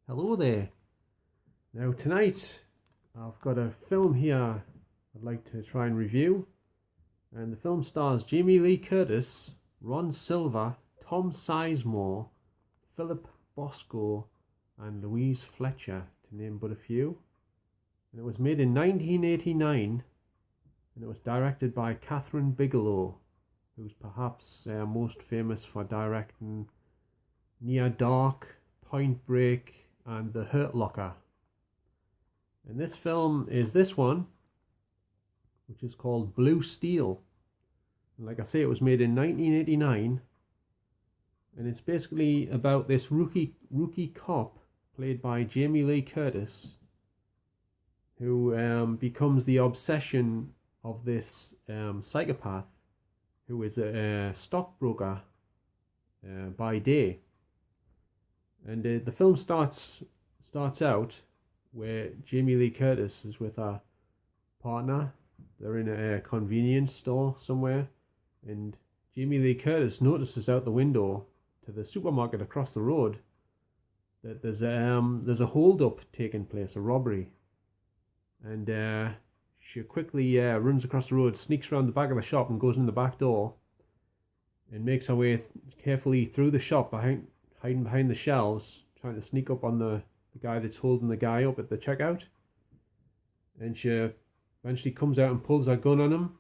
Hello there. Now tonight I've got a film here I'd like to try and review, and the film stars Jamie Lee Curtis, Ron Silver, Tom Sizemore, Philip Bosco and Louise Fletcher, to name but a few. And it was made in 1989 and it was directed by Catherine Bigelow, who's perhaps most famous for directing Near Dark, Point Break and The Hurt Locker. And this film is this one, which is called Blue Steel. And like I say, it was made in 1989, and it's basically about this rookie cop played by Jamie Lee Curtis, who becomes the obsession of this psychopath who is a stockbroker by day. And the film starts out where Jamie Lee Curtis is with her partner. They're in a convenience store somewhere, and Jamie Lee Curtis notices out the window to the supermarket across the road that there's a hold-up taking place, a robbery. And she quickly runs across the road, sneaks around the back of the shop and goes in the back door and makes her way carefully through the shop, hiding behind the shelves, trying to sneak up on the guy that's holding the guy up at the checkout. And she eventually comes out and pulls her gun on him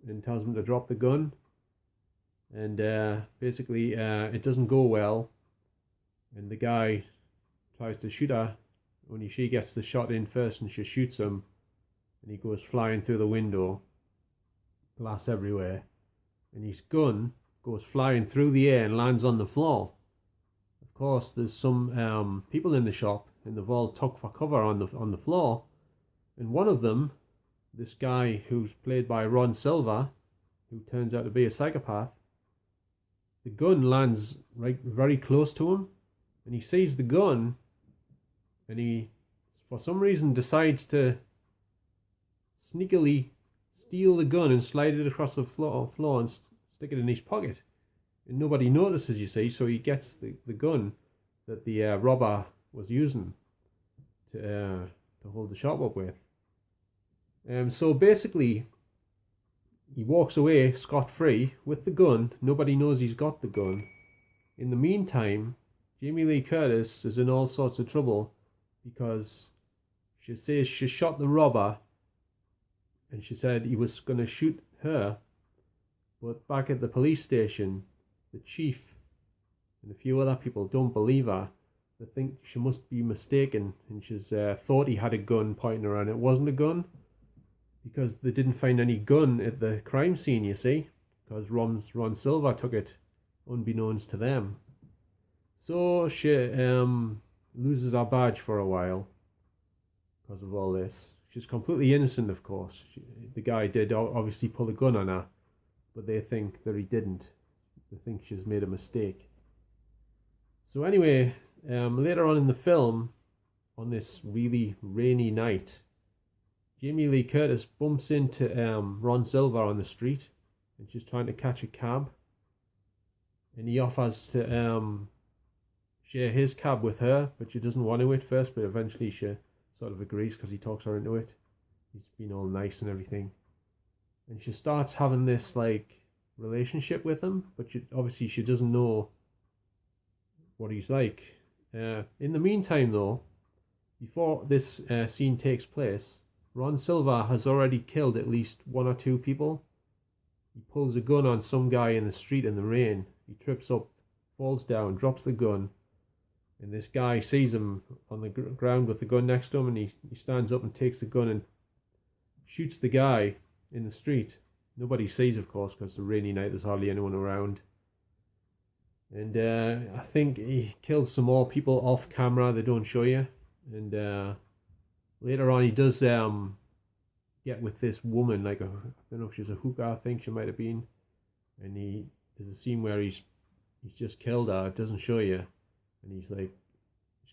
and tells him to drop the gun. And basically it doesn't go well, and the guy tries to shoot her. Only she gets the shot in first and she shoots him, and he goes flying through the window, glass everywhere, and his gun goes flying through the air and lands on the floor. Of course, there's some people in the shop, and they've all tucked for cover on the floor. And one of them, this guy who's played by Ron Silver, who turns out to be a psychopath, the gun lands right very close to him, and he sees the gun, and he, for some reason, decides to sneakily steal the gun and slide it across the floor and stick it in his pocket. And nobody notices, you see, so he gets the gun that the robber was using to hold the shop up with. So basically, he walks away scot-free with the gun. Nobody knows he's got the gun. In the meantime, Jamie Lee Curtis is in all sorts of trouble because she says she shot the robber, and she said he was going to shoot her. But back at the police station, the chief and a few other people don't believe her. They think she must be mistaken, and she's thought he had a gun pointing around. It wasn't a gun, because they didn't find any gun at the crime scene, you see, because Ron Silver took it unbeknownst to them. So she loses her badge for a while because of all this. She's completely innocent, of course. The guy did obviously pull a gun on her, but they think that he didn't. They think she's made a mistake. So anyway, later on in the film, on this really rainy night, Jamie Lee Curtis bumps into Ron Silver on the street, and she's trying to catch a cab, and he offers to share his cab with her, but she doesn't want to at first, but eventually she sort of agrees because he talks her into it. He's been all nice and everything, and she starts having this like relationship with him, but obviously she doesn't know what he's like. In the meantime though, before this scene takes place, Ron Silver has already killed at least one or two people. He pulls a gun on some guy in the street in the rain. He trips up, falls down, drops the gun, and this guy sees him on the ground with the gun next to him, and he stands up and takes the gun and shoots the guy in the street. Nobody sees, of course, because it's a rainy night, there's hardly anyone around. And I think he kills some more people off camera, they don't show you. And later on, he does get with this woman, like I don't know if she's a hooker, I think she might have been. And there's a scene where he's just killed her. It doesn't show you, and he's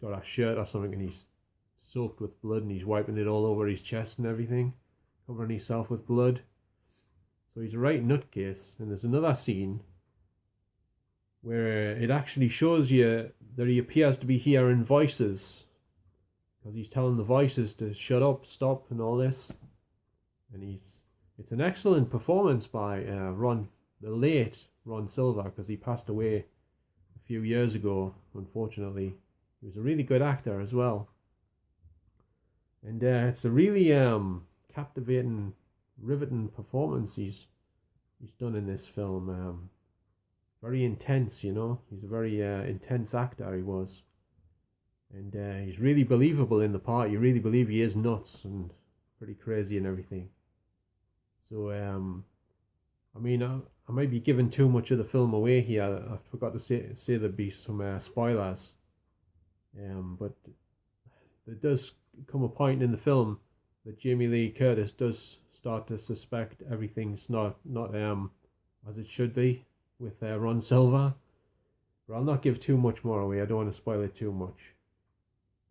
got a shirt or something, and he's soaked with blood, and he's wiping it all over his chest and everything, covering himself with blood. So he's a right nutcase. And there's another scene where it actually shows you that he appears to be hearing voices because he's telling the voices to shut up, stop, and all this. And it's an excellent performance by the late Ron Silver, because he passed away a few years ago, unfortunately. He was a really good actor as well. And it's a really captivating, riveting performance he's done in this film. Very intense, you know. He's a very intense actor, he was. And he's really believable in the part. You really believe he is nuts and pretty crazy and everything. So, I mean, I might be giving too much of the film away here. I forgot to say there'd be some spoilers. But there does come a point in the film that Jamie Lee Curtis does start to suspect everything's not as it should be with Ron Silver. But I'll not give too much more away. I don't want to spoil it too much.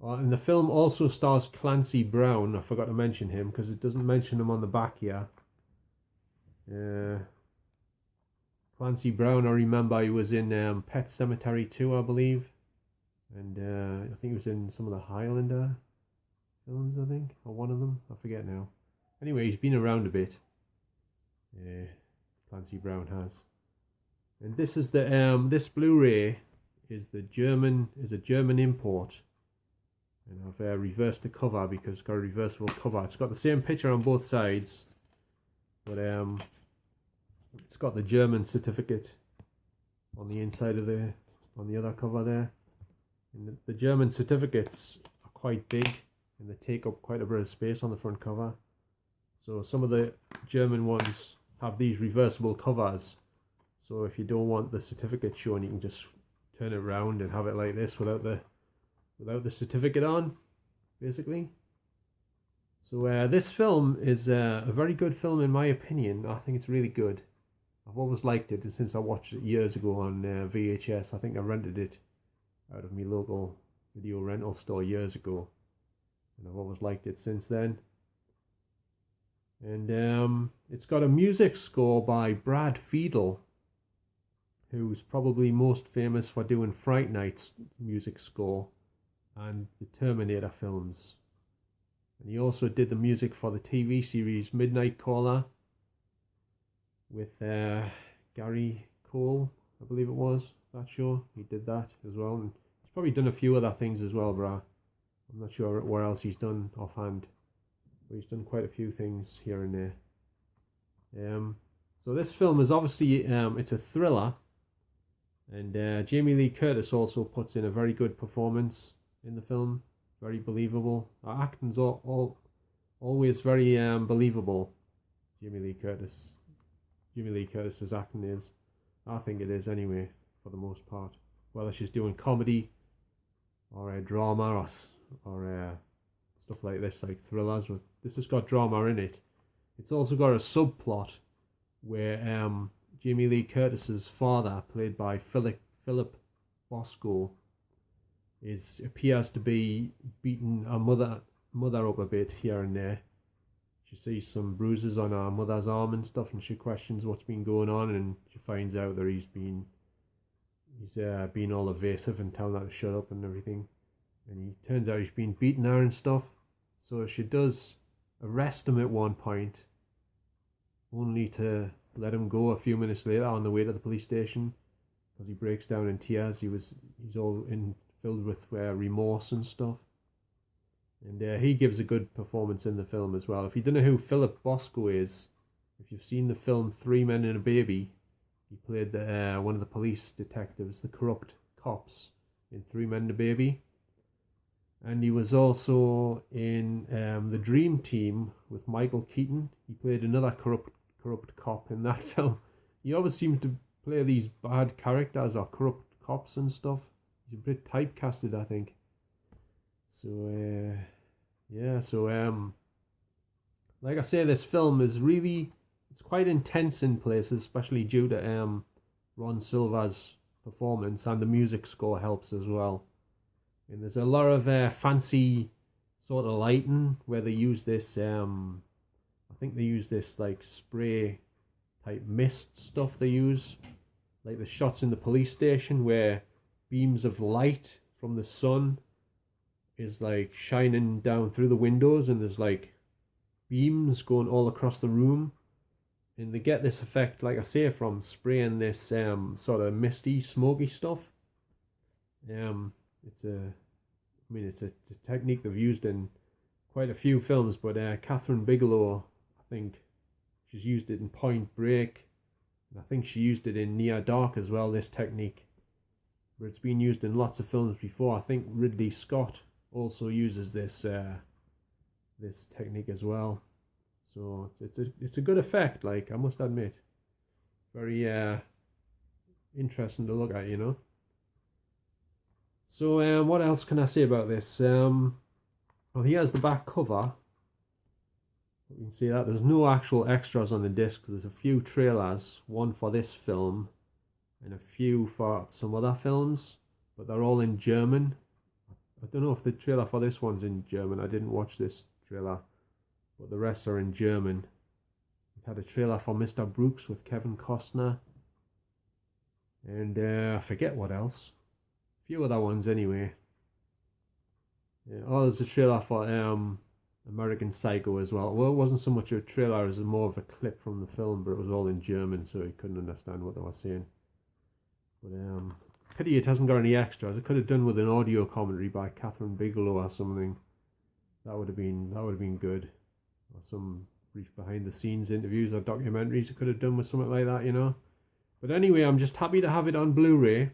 And the film also stars Clancy Brown. I forgot to mention him because it doesn't mention him on the back here. Clancy Brown, I remember he was in Pet Sematary 2, I believe. And I think he was in some of the Highlander films, I think. Or one of them. I forget now. Anyway, he's been around a bit. Clancy Brown has. And this is the this Blu-ray is a German import. And I've reversed the cover because it's got a reversible cover. It's got the same picture on both sides, but it's got the German certificate on the inside of on the other cover there. And the German certificates are quite big and they take up quite a bit of space on the front cover. So some of the German ones have these reversible covers. So if you don't want the certificate shown, you can just turn it around and have it like this without the certificate on, basically. So this film is a very good film in my opinion. I think it's really good. I've always liked it since I watched it years ago on VHS. I think I rented it out of my local video rental store years ago. And I've always liked it since then. And it's got a music score by Brad Fiedel, who's probably most famous for doing Fright Night's music score and the Terminator films. And he also did the music for the TV series Midnight Caller with Gary Cole, I believe it was, that show. He did that as well. And he's probably done a few other things as well, Brad. I'm not sure where else he's done offhand, but he's done quite a few things here and there. So this film is obviously, it's a thriller, and Jamie Lee Curtis also puts in a very good performance in the film. Very believable. Her acting's always very believable. Jamie Lee Curtis's acting is. I think it is anyway, for the most part. Whether she's doing comedy or drama or stuff like this, like thrillers. This has got drama in it. It's also got a subplot where Jamie Lee Curtis's father, played by Philip Bosco, appears to be beating her mother up a bit here and there. She sees some bruises on her mother's arm and stuff, and she questions what's been going on, and she finds out that he's been all evasive and telling her to shut up and everything. And he turns out he's been beating her and stuff. So she does arrest him at one point, only to let him go a few minutes later on the way to the police station, because he breaks down in tears. He's all filled with remorse and stuff. And he gives a good performance in the film as well. If you don't know who Philip Bosco is, if you've seen the film Three Men and a Baby, he played one of the police detectives, the corrupt cops in Three Men and a Baby. And he was also in The Dream Team with Michael Keaton. He played another corrupt cop in that film. He always seems to play these bad characters or corrupt cops and stuff. He's a bit typecasted, I think. So, like I say, this film is it's quite intense in places, especially due to Ron Silver's performance, and the music score helps as well. And there's a lot of fancy sort of lighting where they use this, I think they use this like spray type mist stuff they use. Like the shots in the police station where beams of light from the sun is like shining down through the windows, and there's like beams going all across the room, and they get this effect, like I say, from spraying this sort of misty, smoky stuff. It's a, I mean, it's a technique they've used in quite a few films, but Catherine Bigelow, I think she's used it in Point Break, and I think she used it in Near Dark as well, this technique. But it's been used in lots of films before. I think Ridley Scott also uses this this technique as well. So it's a good effect, like, I must admit. Very interesting to look at, you know. So what else can I say about this? Well, here's the back cover. You can see that there's no actual extras on the disc. There's a few trailers, one for this film and a few for some other films, but they're all in German. I don't know if the trailer for this one's in German. I didn't watch this trailer, but the rest are in German. It had a trailer for Mr. Brooks with Kevin Costner, and I forget what else. A few other ones anyway. Yeah. Oh, there's a trailer for American Psycho as well. Well, it wasn't so much a trailer as more of a clip from the film, but it was all in German, so you couldn't understand what they were saying. But pity it hasn't got any extras. It could have done with an audio commentary by Catherine Bigelow or something. That would have been good. Or some brief behind the scenes interviews or documentaries. It could have done with something like that, you know. But anyway, I'm just happy to have it on Blu-ray,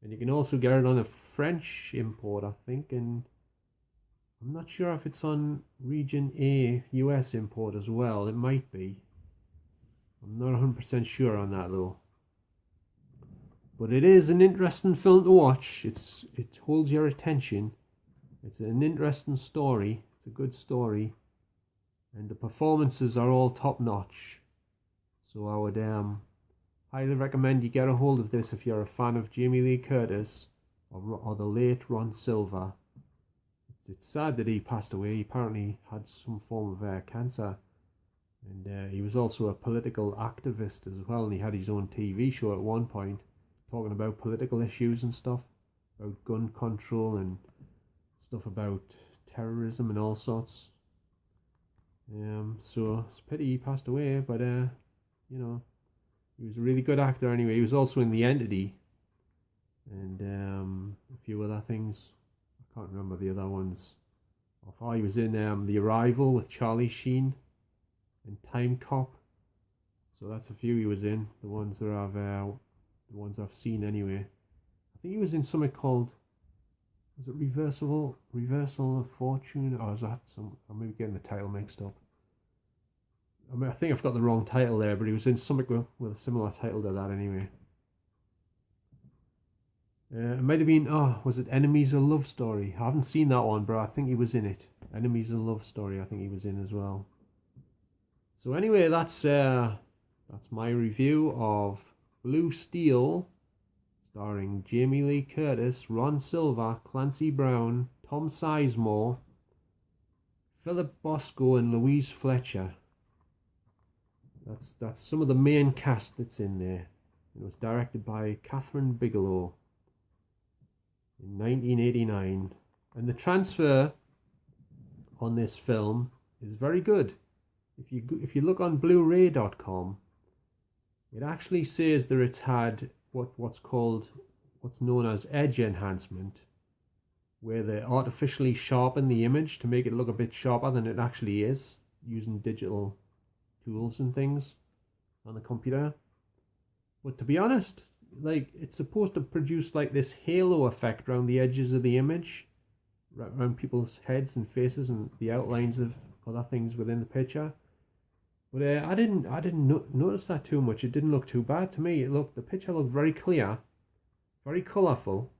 and you can also get it on a French import, I think, and I'm not sure if it's on Region A US import as well. It might be. I'm not 100% sure on that though. But it is an interesting film to watch. It holds your attention. It's an interesting story. It's a good story. And the performances are all top notch. So I would highly recommend you get a hold of this if you're a fan of Jamie Lee Curtis or the late Ron Silver. It's sad that he passed away. He apparently had some form of cancer. And he was also a political activist as well. And he had his own TV show at one point, talking about political issues and stuff, about gun control and stuff about terrorism and all sorts. So it's a pity he passed away, but you know, he was a really good actor anyway. He was also in The Entity and a few other things. I can't remember the other ones. He was in The Arrival with Charlie Sheen and Time Cop. So that's a few he was in. The ones I've seen anyway. I think he was in something called, was it Reversal of Fortune, or is that some? I'm maybe getting the title mixed up. I mean, I think I've got the wrong title there, but he was in something with a similar title to that anyway. It might have been, was it Enemies: A Love Story? I haven't seen that one, but I think he was in it. Enemies: A Love Story, I think he was in as well. So anyway, that's my review of Blue Steel, starring Jamie Lee Curtis, Ron Silver, Clancy Brown, Tom Sizemore, Philip Bosco, and Louise Fletcher. That's some of the main cast that's in there. It was directed by Catherine Bigelow in 1989, and the transfer on this film is very good. If you look on Blu-ray.com, it actually says that it's had what's known as edge enhancement, where they artificially sharpen the image to make it look a bit sharper than it actually is, using digital tools and things on the computer. But to be honest, like, it's supposed to produce like this halo effect around the edges of the image, around people's heads and faces and the outlines of other things within the picture. But I didn't notice that too much. It didn't look too bad to me. The picture looked very clear, very colourful,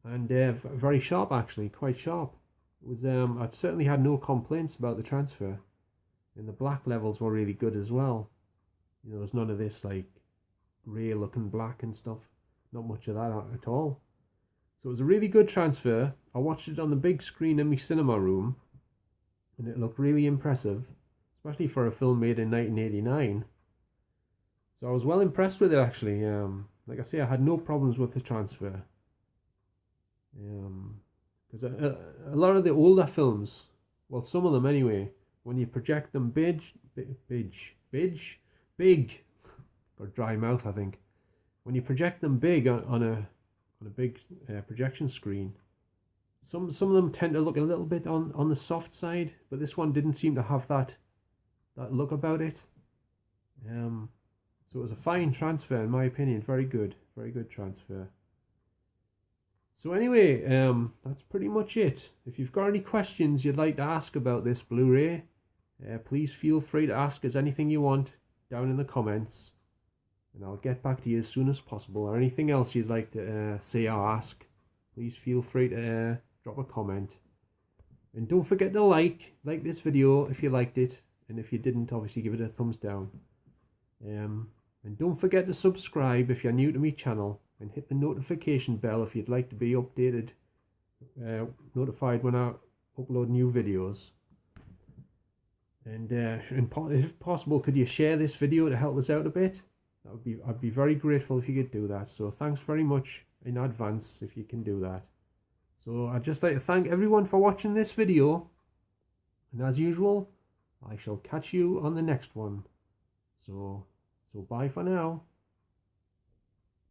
and very sharp, actually, quite sharp. It was I certainly had no complaints about the transfer, and the black levels were really good as well. You know, there's none of this like grey looking black and stuff. Not much of that at all. So it was a really good transfer. I watched it on the big screen in my cinema room, and it looked really impressive, especially for a film made in 1989. So I was well impressed with it, actually. Like I say, I had no problems with the transfer. because a lot of the older films, well, some of them anyway, when you project them big, or dry mouth, I think. When you project them big on a big projection screen, some of them tend to look a little bit on the soft side, but this one didn't seem to have that look about it. So it was a fine transfer in my opinion. Very good transfer. So anyway, that's pretty much it. If you've got any questions you'd like to ask about this Blu-ray, please feel free to ask us anything you want down in the comments, and I'll get back to you as soon as possible. Or anything else you'd like to say or ask, please feel free to drop a comment. And don't forget to like this video if you liked it, and if you didn't, obviously give it a thumbs down. And don't forget to subscribe if you're new to my channel, and hit the notification bell if you'd like to be updated, notified when I upload new videos. And if possible, could you share this video to help us out a bit? I'd be very grateful if you could do that. So thanks very much in advance if you can do that. So I'd just like to thank everyone for watching this video, and as usual, I shall catch you on the next one. So bye for now.